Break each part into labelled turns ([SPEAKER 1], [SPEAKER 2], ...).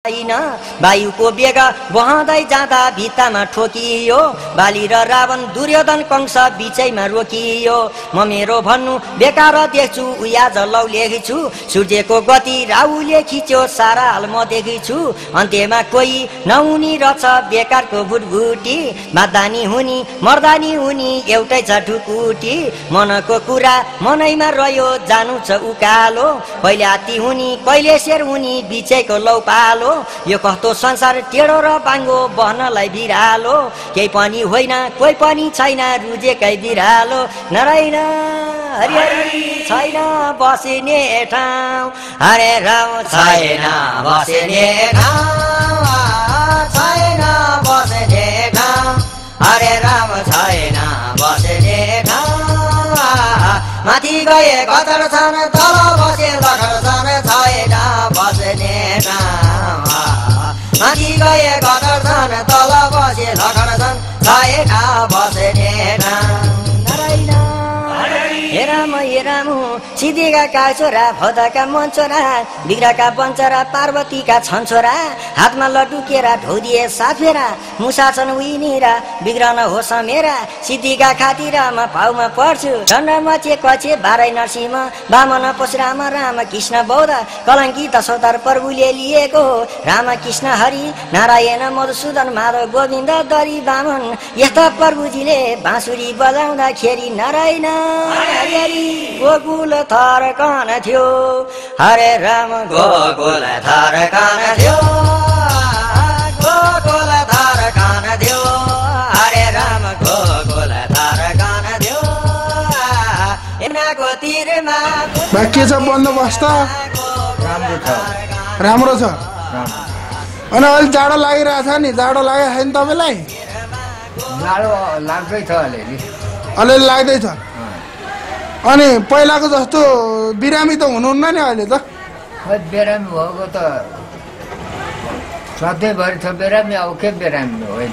[SPEAKER 1] छैन वायुको वेग बहँदै जाँदा भित्तामा ठोकियो बाली र रावण दुर्योधन कंस बिचैमा रोकियो म मेरो भन्नु बेकार देख्छु उयाज लौ लेखेछु सूर्यको गति राहुले खिच्यो सारा हाल म देखेछु अन्त्यमा कोही नहुनी रछ बेकारको भुटभुटी मादानी हुनी मर्दानी हुनी एउटै छ ढुकुटी मनको कुरा मनैमा रह्यो जानु छ उकालो कहिले हात्ती हुनी कहिले शेर हुनी बिचैको लौ पालो यो कस्तो संसार टेढो र बाङ्गो बहनलाई बिरालो केही पनि होइन कोही पनि छैन रुजेकै बिरालो नारायण हरिहरि छैन बस्ने ठाउँ हरे राम छैन बस्ने ठाउँ छैन बस्ने ठाउँ हरे राम छैन बस्ने ठाउँ माथि गए गदर छन् तल बसे लखर छन् छैन बस्ने ठाउँ माथि गए गदर छन् तल बसे लखर छन् छैन बस्ने ठाउँ हे राम सिद्धिका काछोरा भदाका मन्छोरा बिग्राका बन्चरा पार्वतीका छन्छोरा हातमा लड्डु केरा ढौदिए साफेरा मुसा छन् उइनेरा बिग्रन हो समेरा सिद्धिका खातिरमा पाउमा पर्छु दण्डमा चेकचे बारै नरसिंह वामन परशुराम राम कृष्ण बौद्ध कलङ्की दशोधर प्रभुले लिएको राम कृष्ण हरि नारायण मधुसूदन माधव गोविन्द दरी वामन यस्ता प्रभुजीले बाँसुरी बजाउँदाखेरि नारायण हरि गोकुल थरकन थियो हरे राम गोकुल थरकन थियो गोकुल थरकन थियो हरे राम गोकुल थरकन थियो यमुनाको तीरमा
[SPEAKER 2] के छ बन्दोबस्त राम्रो छ अनि अहिले जाडो लागिरहेछ नि जाडो लागेको छैन तपाईँलाई
[SPEAKER 3] जाडो लाग्दै छ
[SPEAKER 2] अलिअलि लाग्दैछ अनि पहिलाको जस्तो बिरामी त हुनुहुन्न नि अहिले त
[SPEAKER 3] बिरामी भएको त सधैँभरि छ बिरामी अब के बिरामी होइन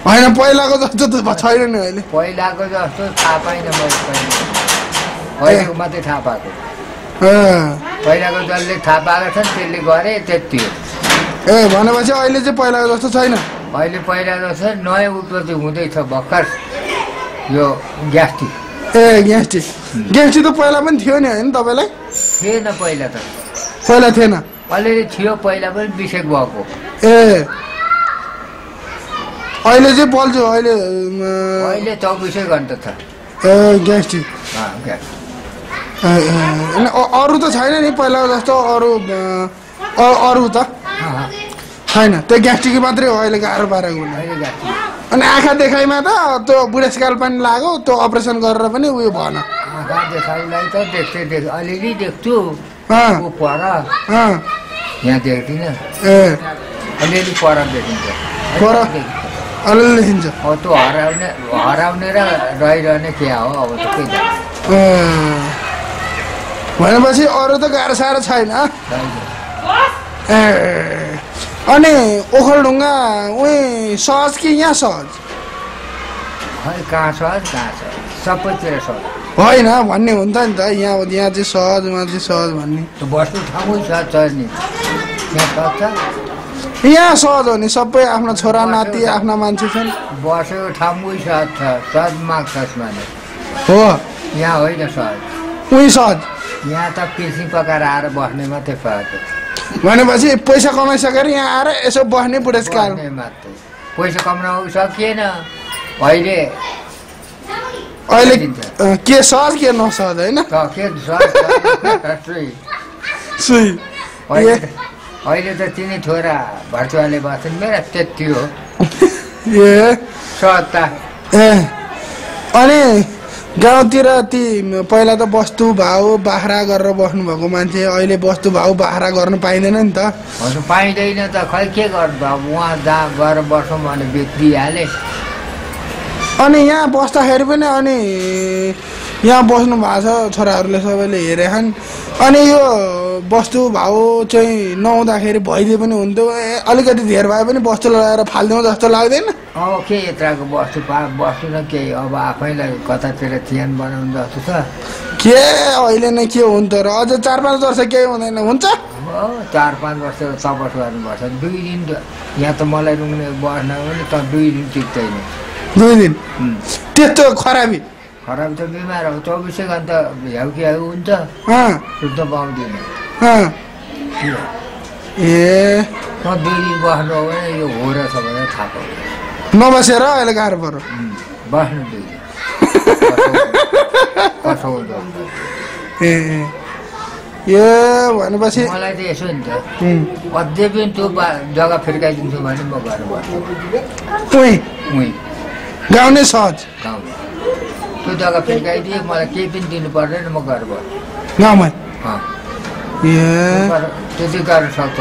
[SPEAKER 2] होइन पहिलाको जस्तो त छैन नि अहिले
[SPEAKER 3] पहिलाको जस्तो थाहा पाइनँ मैले पहिलाको मात्रै थाहा पाएको पहिलाको जसले थाहा पाएको छ त्यसले गरे त्यति हो
[SPEAKER 2] ए भनेपछि अहिले चाहिँ पहिलाको जस्तो छैन
[SPEAKER 3] अहिले पहिला जस्तो नयाँ उत्पत्ति हुँदैछ भर्खर यो ग्यास्ट्रिक
[SPEAKER 2] ए ग्यास्ट्रिक त पहिला पनि थियो नि होइन तपाईँलाई
[SPEAKER 3] थिएन पहिला त
[SPEAKER 2] पहिला थिएन
[SPEAKER 3] अलिअलि थियो पहिला पनि बिसेक भएको
[SPEAKER 2] ए अहिले चाहिँ बल्छु अहिले
[SPEAKER 3] 24 घन्टा छ
[SPEAKER 2] ए ग्यास्ट्रिक अरू त छैन नि पहिलाको जस्तो अरू त छैन त्यो ग्यास्ट्रिक मात्रै हो अहिले गाह्रो पारेको अनि आँखा देखाइमा त त्यो बुढेसकाल पनि लाग्यो त्यो अपरेसन गरेर पनि उयो भएन
[SPEAKER 3] आँखा देखाइलाई त अलिअलि देख्छु पर यहाँ देख्दिनँ
[SPEAKER 2] ए
[SPEAKER 3] अलिअलि पर देखिन्छ
[SPEAKER 2] पर अलिअलि देखिन्छ
[SPEAKER 3] त्यो हराउने र रहिरहने के हो अब त के
[SPEAKER 2] भनेपछि अरू त गाह्रो साह्रो छैन ए अनि ओखलढुङ्गा उही सहज कि यहाँ सहज
[SPEAKER 3] कहाँ सहज सबैतिर सहज
[SPEAKER 2] होइन भन्ने हुन्छ नि त यहाँ चाहिँ सहज उहाँ चाहिँ सहज भन्ने
[SPEAKER 3] बस्नु ठाउँै छ नि
[SPEAKER 2] यहाँ सहज हो नि सबै आफ्नो छोरा नाति आफ्ना मान्छे छन्
[SPEAKER 3] बसेको ठाउँै सहज माग्छस् भने
[SPEAKER 2] हो
[SPEAKER 3] यहाँ होइन सहज
[SPEAKER 2] उही सहज
[SPEAKER 3] यहाँ त पिसी पकाएर आएर बस्ने मात्रै सहज
[SPEAKER 2] भनेपछि पैसा कमाइसकेर यहाँ आएर यसो बस्ने बुढेसकाल
[SPEAKER 3] मात्रै पैसा कमाउन सकिएन अहिले
[SPEAKER 2] के सहज के नसहज होइन
[SPEAKER 3] अहिले त तिनी छोरा भर्चुवाले बस्छन् मेरा त्यति हो
[SPEAKER 2] ए
[SPEAKER 3] सहजता
[SPEAKER 2] ए अनि गाउँतिर ती पहिला त बस्तु भाउ बाख्रा गरेर बस्नुभएको मान्छे अहिले बस्तु भाउ बाख्रा गर्न पाइँदैन नि त
[SPEAKER 3] पाइँदैन त खै के गर्नु अब उहाँ जहाँ गएर बस्छौँ भने बिग्रिहाले
[SPEAKER 2] अनि यहाँ बस्दाखेरि पनि अनि यहाँ बस्नु भएको छ छोराहरूले सबैले हेरेछन् अनि यो वस्तु भाउ चाहिँ नहुँदाखेरि भइदिए पनि हुन्थ्यो अलिकति धेर भए पनि वस्तु लगाएर फालिदिउँ जस्तो लाग्दैन
[SPEAKER 3] अब के यत्रको वस्तु बस्नु न केही अब आफैलाई कतातिर चियान बनाउनु जस्तो छ
[SPEAKER 2] के अहिले नै के हुन्थ्यो र अझ 4-5 वर्ष केही हुँदैन हुन्छ
[SPEAKER 3] भयो 4-5 वर्ष तपस गर्नुपर्छ 2 दिन यहाँ त मलाई रुङ्ने बस्न पनि त 2 दिन टिक्दैन
[SPEAKER 2] 2 दिन त्यस्तो खराबी
[SPEAKER 3] त बिमार हो 24 घण्टा भ्याउ कि हुन्छ सुत्न पाउँदैन
[SPEAKER 2] ए
[SPEAKER 3] म 2 दिन बस्नु हो भने यो हो रहेछ भनेर थाहा पाउँछ
[SPEAKER 2] नबसेर अहिले गाह्रो पर्यो
[SPEAKER 3] बस्नु 2 दिन
[SPEAKER 2] ए ए भनेपछि
[SPEAKER 3] मलाई त यसो नि त अझै पनि त्यो जग्गा फिर्काइदिन्छु भने म घर बस्छु
[SPEAKER 2] गाउने सहज
[SPEAKER 3] गाउँमा त्यो जग्गा फिर्काइदिए मलाई केही पनि दिनु पर्दैन म घर बस्छु
[SPEAKER 2] गाउँमा
[SPEAKER 3] त्यति गर्न सक्छ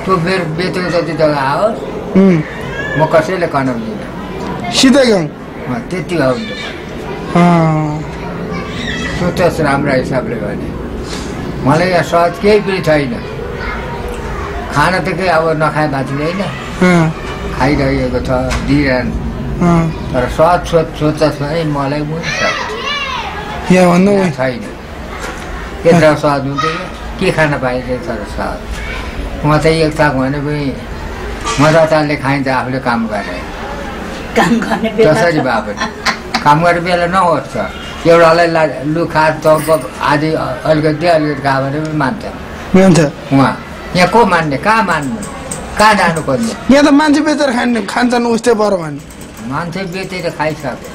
[SPEAKER 3] त्यो मेरो बेचेको जति जग्गा आओस् म कसैले कनाउँदिनँ
[SPEAKER 2] सिधै गाउँ
[SPEAKER 3] त्यति हो नि त सोचोस् राम्रो हिसाबले भने मलाई यहाँ सहज केही पनि छैन खाना त केही अब नखाए बाँच्दैन खाइरहेको छ दिइरहनु तर सहज सोचोस् भने मलाई पनि छैन यत्रो सहज हुन्थ्यो के खान पाइन्छ तर सहज म चाहिँ एक थाक भने पनि मजाले खाइन्छ आफूले काम गरेर जसरी भए पनि काम गर्ने बेला नहोस् एउटालाई लु खा त आधी अलिकति खायो भने पनि मान्छ उहाँ यहाँ को मान्ने कहाँ मान्नु कहाँ जानु खोज्ने
[SPEAKER 2] यहाँ त मान्छे बेचेर खान्छन् उस्तै पऱ्यो भने
[SPEAKER 3] मान्छे बेचेर खाइसक्यो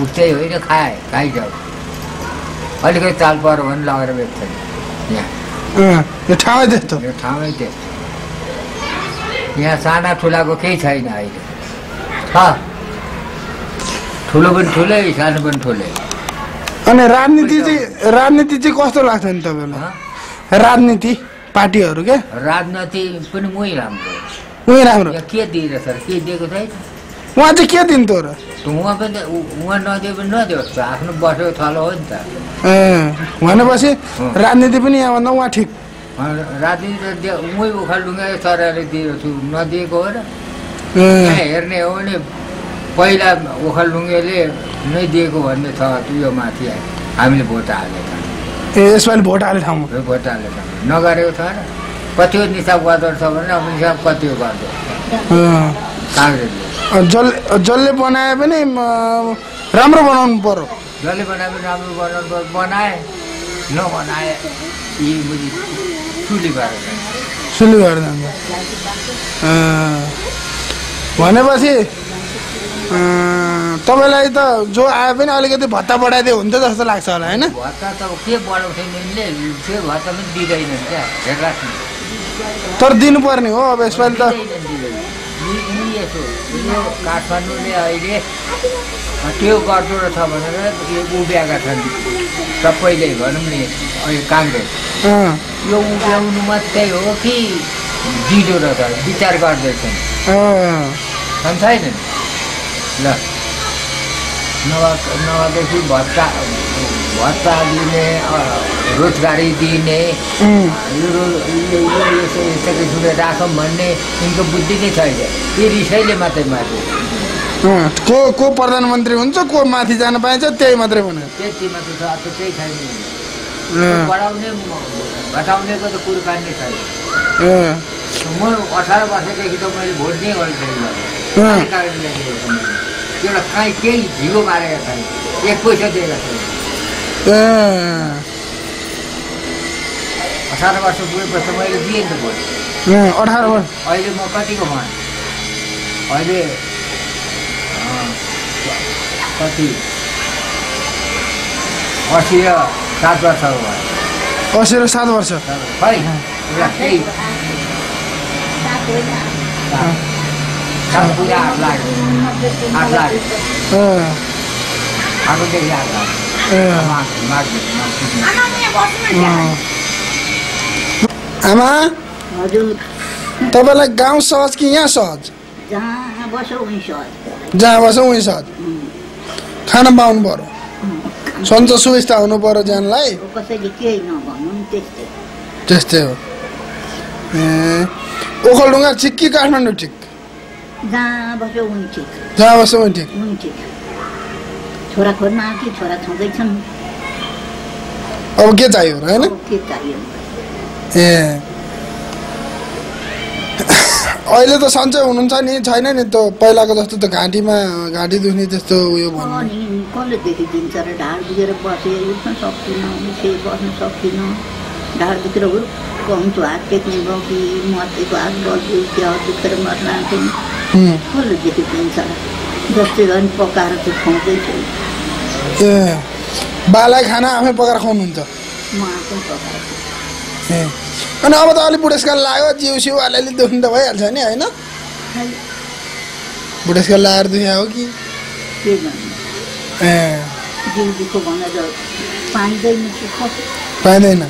[SPEAKER 3] उस्तै होइन खाइसक्यो अलिकति चाल पऱ्यो भने लगेर बेच्छ
[SPEAKER 2] यो ठाउँै त्यस्तो
[SPEAKER 3] यहाँ साना ठुलाको केही छैन अहिले छ ठुलो पनि ठुलै सानो पनि ठुलै
[SPEAKER 2] अनि राजनीति चाहिँ कस्तो लाग्छ नि तपाईँलाई राजनीति पार्टीहरू के
[SPEAKER 3] राजनीति पनि उही राम्रो के दिएर सर के दिएको छैन
[SPEAKER 2] उहाँ चाहिँ के दिन्थ्यो र
[SPEAKER 3] उहाँ पनि उहाँ नदिए पनि नदियोस् आफ्नो बसेको थलो हो नि त
[SPEAKER 2] भनेपछि राजनीति पनि यहाँभन्दा उहाँ ठिक
[SPEAKER 3] राजनीति उही उखालढुङ्गा सरकारले दिएको छु नदिएको हो र हेर्ने हो भने पहिला ओखलढुङ्गेले नै दिएको भन्ने छ यो माथि हामीले भोट हालेका
[SPEAKER 2] यसपालि भोट हाले ठाउँमा
[SPEAKER 3] नगरेको छ र कति निसाब गर्दो छ भने अब निसाब कति गर्दो काङ्ग्रेसले
[SPEAKER 2] जसले बनाए पनि राम्रो बनाउनु पर्यो
[SPEAKER 3] जसले बनाए पनि राम्रो बनाउनु पर्यो बनाए नबनाए यी बुझी सुली
[SPEAKER 2] भएर जान्छ भनेपछि तपाईँलाई त जो आए पनि अलिकति भत्ता बढाइदियो हुन्छ जस्तो लाग्छ होला होइन
[SPEAKER 3] भत्ता त के बढाउँछ त्यो भत्ता पनि दिँदैन क्या हेर्ला
[SPEAKER 2] तर दिनुपर्ने हो अब यसपालि त
[SPEAKER 3] काठमाडौँले अहिले त्यो गर्दो रहेछ भनेर उभ्याएका छन् सबैले भनौँ नि अहिले काङ्ग्रेस यो उभ्याउनु मात्रै हो कि दिँदो रहेछ विचार गर्दैछन् छैन ल नभएदेखि भत्ता दिने रोजगारी दिने यस्तो किसिमले राखौँ भन्ने यिनको बुद्धि नै छैन यी रिसैले मात्रै माथि
[SPEAKER 2] को प्रधानमन्त्री हुन्छ को माथि जान पाइन्छ त्यही मात्रै भने
[SPEAKER 3] त्यति मात्रै छ त केही छैन बढाउने घटाउनेको त कुरो काट्ने छैन म 18 वर्षदेखि त मैले भोट नै गरेको एउटा काहीँ केही झिगो मारेका छैन 1 पैसा दिएका छैन 18 वर्ष पुगेपछि मैले दिएँ नि त भोट
[SPEAKER 2] 18 वर्ष
[SPEAKER 3] अहिले म कतिको भएँ अहिले कति 80 र 7 वर्षको भयो
[SPEAKER 2] 80 र 7 वर्ष
[SPEAKER 3] खै केही पुरा 8 लाख आगोदेखि 8 लाख
[SPEAKER 2] आमा
[SPEAKER 4] हजुर
[SPEAKER 2] तपाईँलाई गाउँ सहज कि यहाँ सहज
[SPEAKER 4] जहाँ बसो उही
[SPEAKER 2] सहज खाना पाउनु पर्यो सन्चो सुविस्ता हुनु पर्यो ज्यानलाई
[SPEAKER 4] कसैले केही नभन्नु
[SPEAKER 2] त्यस्तै हो ओखलढुङ्गा ठिक कि काठमाडौँ ठिक
[SPEAKER 4] जहाँ बसो उही ठिक
[SPEAKER 2] ठिक
[SPEAKER 4] छोरा खोज्न कि छोरा छँदैछन्
[SPEAKER 2] अब के चाहियो र हैन
[SPEAKER 4] के चाहियो
[SPEAKER 2] ए अहिले त सन्चै हुनुहुन्छ नि छैन नि त पहिलाको जस्तो त घाँटी दुख्ने त्यस्तो उयो भन्नु
[SPEAKER 4] अनि कसले देखिदिन्छ र ढाड दुखेर बसेँ उठ्न सक्दिनँ उठे बस्न सक्दिनँ ढाड दुखेर हुर्क हुन्छु हात टेक्ने भयो कि मतेको हात बल्छु कि दुखेर मर्न आएको कसले देखिदिन्छ र जस्तै भए पनि पकाएर चाहिँ खुवाउँदैछु
[SPEAKER 2] ए बालाई खाना आफै पकाएर खुवाउनुहुन्छ
[SPEAKER 4] म आफै पकाएर
[SPEAKER 2] ए अनि अब त अलिक बुढेसकाल लाग्यो जिउ सिउ अलिअलि दुख्नु त भइहाल्छ नि होइन बुढेसकाल लगाएर दुख्या हो कि
[SPEAKER 4] के गर्नु
[SPEAKER 2] ए
[SPEAKER 4] जिउ दुःखो भनेर पाइँदैन सुख
[SPEAKER 2] पाइँदैन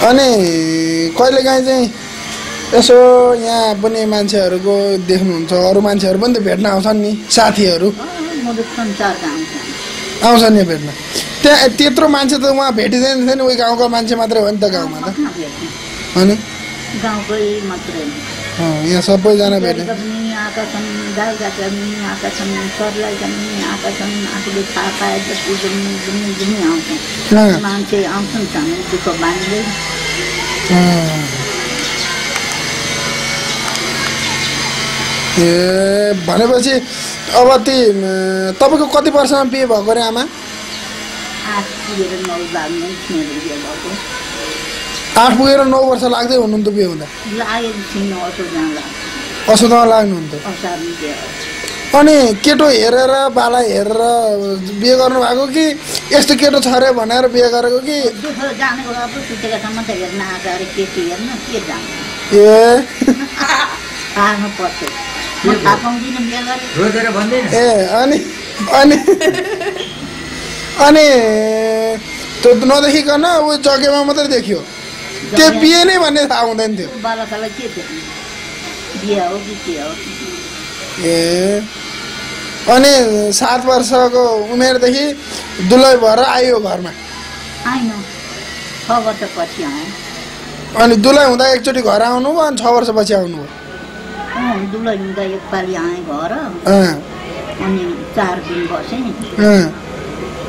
[SPEAKER 2] अनि कहिलेकाहीँ चाहिँ यसो यहाँ पनि मान्छेहरूको देख्नुहुन्छ अरू मान्छेहरू पनि त भेट्न आउँछन् नि साथीहरू आउँछन् नि भेट्न त्यहाँ त्यत्रो मान्छे त उहाँ भेटिँदैन थियो नि उही गाउँको मान्छे मात्रै हो नि त गाउँमा त अनि
[SPEAKER 4] गाउँकै मात्रै
[SPEAKER 2] यहाँ सबैजना भेट्ने
[SPEAKER 4] आएका छन् गाउँघाटका पनि आएका छन् सरलाइका पनि आएका छन् आफूले थाहा पाए जस्तो जुनी आउँछन् मान्छे आउँछन् हामी दुःख बाँध्दै
[SPEAKER 2] ए भनेपछि अब ती तपाईँको कति वर्षमा बिहे भएको अरे आमा 8 पुगेर 9 वर्ष लाग्दै हुनुहुन्थ्यो बिहे हुँदा असोजमा लाग्नुहुन्थ्यो अनि केटो हेरेर बाला हेरेर बिहे गर्नु भएको कि यस्तो केटो छ अरे भनेर बिहे गरेको कि ए अनि अनि अनि त्यो नदेखिकन ऊ जग्गामा मात्रै देखियो त्यो बिहे नै भन्ने थाहा हुँदैन थियो ए अनि 7 वर्षको उमेरदेखि दुलै भएर आयो घरमा अनि दुलै हुँदा एकचोटि घर आउनु भयो अनि 6 वर्षपछि आउनु भयो
[SPEAKER 4] दुलै हुँदा एकपालि आएँ घर अनि 4 दिन बसेँ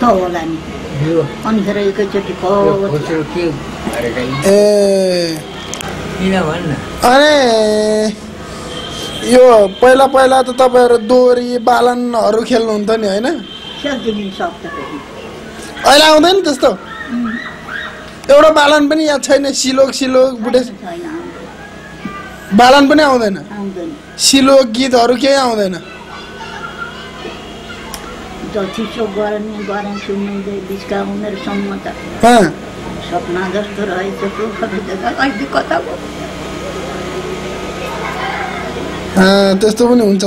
[SPEAKER 4] त होला नि अनि फेरि एकैचोटि
[SPEAKER 2] ए अनि यो पहिला पहिला त तपाईँहरू दोरी बालनहरू खेल्नुहुन्थ्यो नि होइन अहिले आउँदैन त्यस्तो एउटा बालन पनि याद छैन सिलोक बुढे बालन पनि आउँदैन सिलोक गीतहरू केही आउँदैन
[SPEAKER 4] चिसो गरम सुन्दै बिचका उमेरसम्म त सपना जस्तो रहेछ कता
[SPEAKER 2] त्यस्तो पनि हुन्छ त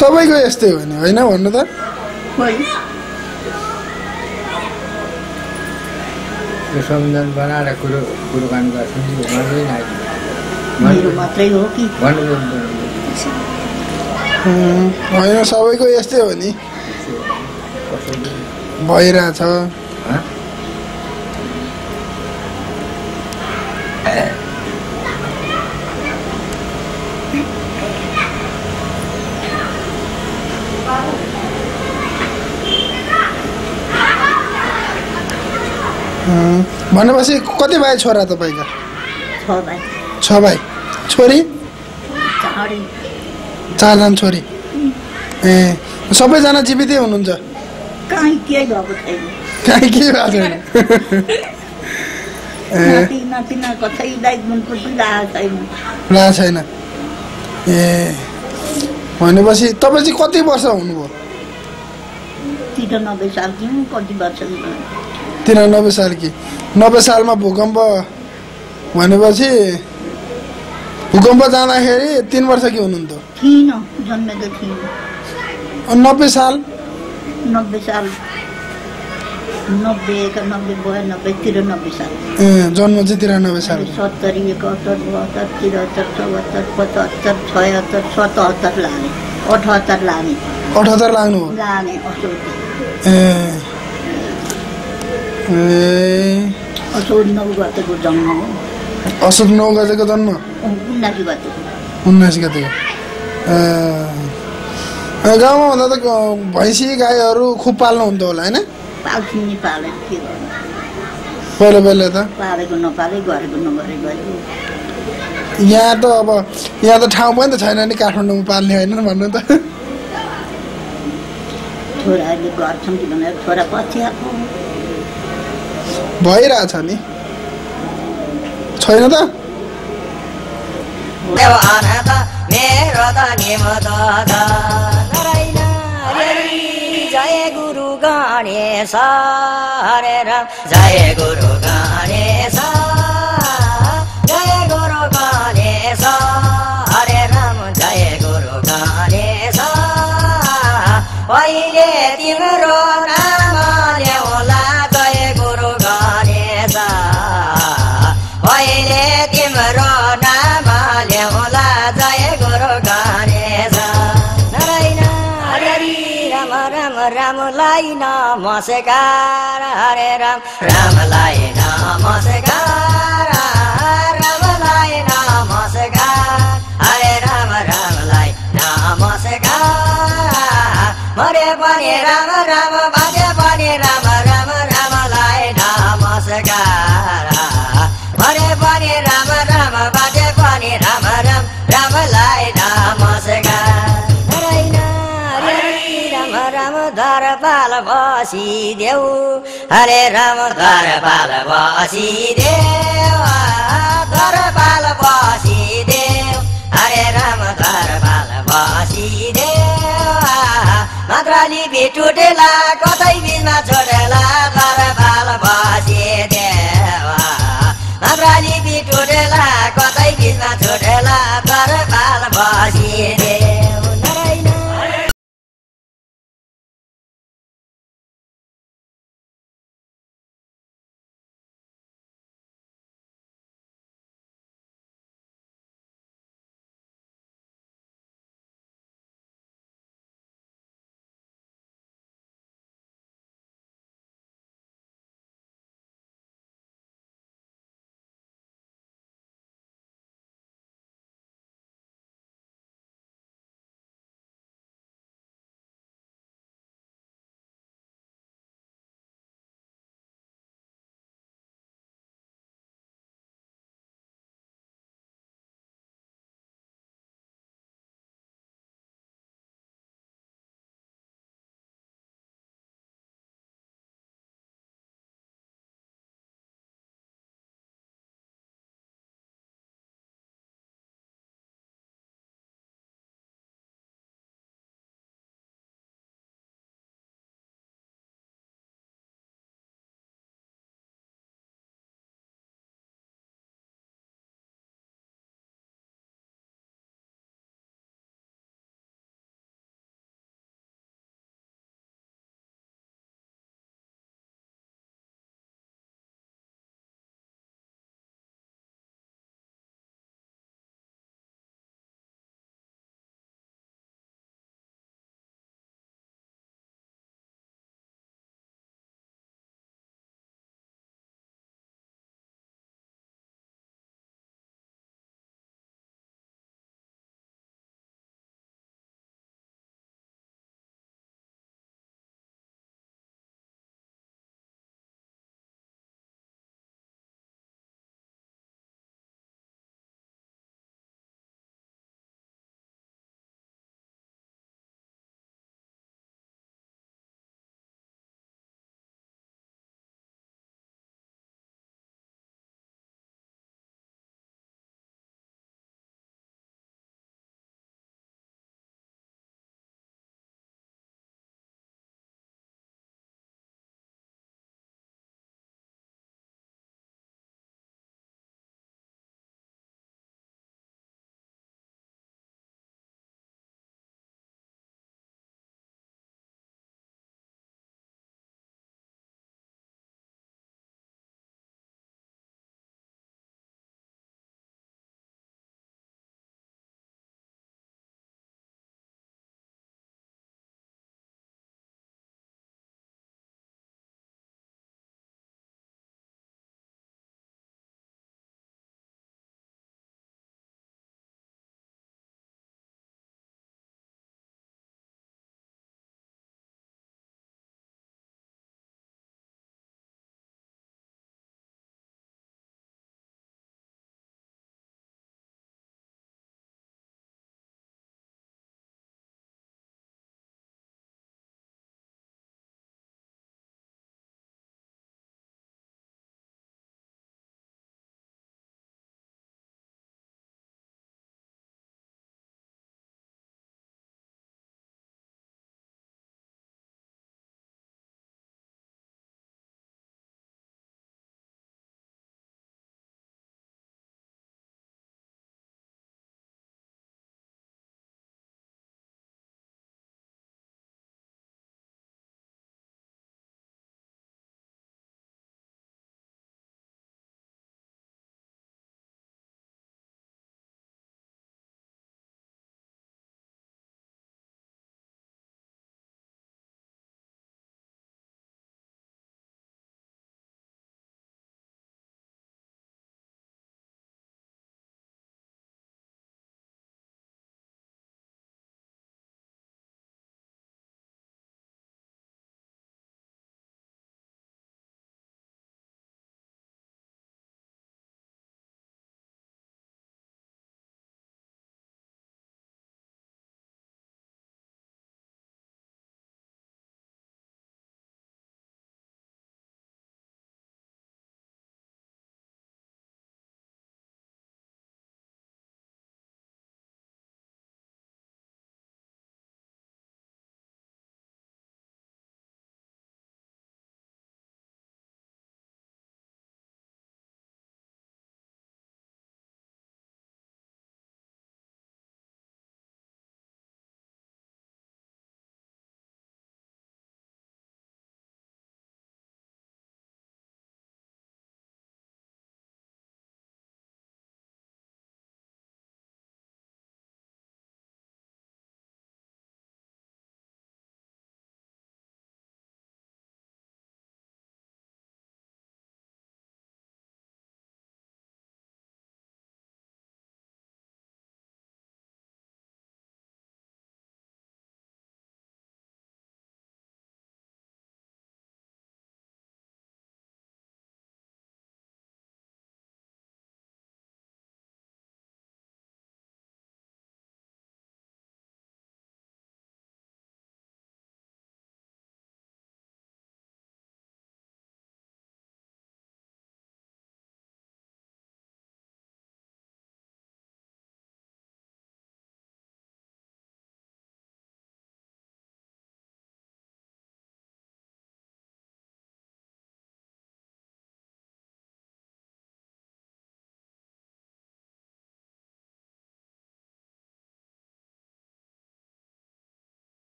[SPEAKER 2] सबैको यस्तै हो नि होइन भन्नु त
[SPEAKER 3] सम्झन बनाएर कुरोकानी गर्छ
[SPEAKER 2] होइन सबैको यस्तै हो नि भइरहेछ भनेपछि कति भाइ छोरा तपाईँका 6 भाइ छोरी 4 जना छोरी ए सबैजना जीवितै हुनुहुन्छ
[SPEAKER 4] कहीँ केही भएको छैन
[SPEAKER 2] छैन ए भनेपछि तपाईँ चाहिँ कति वर्ष हुनुभयो
[SPEAKER 4] 93 सालकी कति वर्ष
[SPEAKER 2] 93 सालकी 90 सालमा भूकम्प भनेपछि भूकम्प जाँदाखेरि 3 वर्ष कि हुनुहुन्थ्यो
[SPEAKER 4] थिएन जन्मेको थिएन
[SPEAKER 2] 90 साल
[SPEAKER 4] 90 साल 90 91 92 93 साल
[SPEAKER 2] जन्म चाहिँ 93 साल
[SPEAKER 4] 70 71 72 73 74 75 76 77 लाने 78 लाने
[SPEAKER 2] 78 लाग्नु हो
[SPEAKER 4] लाने
[SPEAKER 2] ए
[SPEAKER 4] असोज 9 गतेको जन्म हो।
[SPEAKER 2] असोज 9 गतेको जन्म
[SPEAKER 4] 19 गतेको
[SPEAKER 2] 19 गतेको गाउँमा भन्दा त भैँसी गाईहरू खुब पाल्नुहुन्थ्यो होला होइन?
[SPEAKER 4] पाल्छु नि पाले के गर्नु
[SPEAKER 2] पहिला पहिला त
[SPEAKER 4] पालेको नपाले गरेको नगरे गयो।
[SPEAKER 2] यहाँ त अब यहाँ त ठाउँ पनि त छैन नि काठमाडौँमा पाल्ने होइन भन्नु त।
[SPEAKER 4] छोराहरूले गर्छन् कि भनेर छोरा पछि आएको
[SPEAKER 2] भइरहेछ नि छैन त
[SPEAKER 1] मेरो त निमत नारायण जय गुरु गणेश हरे राम जय गुरु गणेश जय गुरु गणेश हरे राम जय गुरु गणेश पहिले तिम्रो नाम ल्याउला जय गुरु गणेश पहिले तिम्रो नाम ल्याउला जय गुरु गणेश नारायण हरि राम राम रामलाई नमस्कार हरे राम रामलाई नमस्कार रामलाई नमस्कार हरे राम रामलाई नमस्कार मरे पनि राम राम बाजे पनि राम राम रामलाई नमस्कार मरे पनि राम राम बाजे पनि राम राम रामलाई नमस्कार नारायण हरि राम राम दरबार बसिदेऊ हरे राम दरबार बसिदेऊ दरबार बसिदेऊ हरे राम दरबार बसिदेऊ मात्राली बिटुटेला कतै बिचमा छोडेला दरबार बसिदेऊ मात्राली बिटुटेला कतै बिचमा छोडेला दरबार बसिदेऊ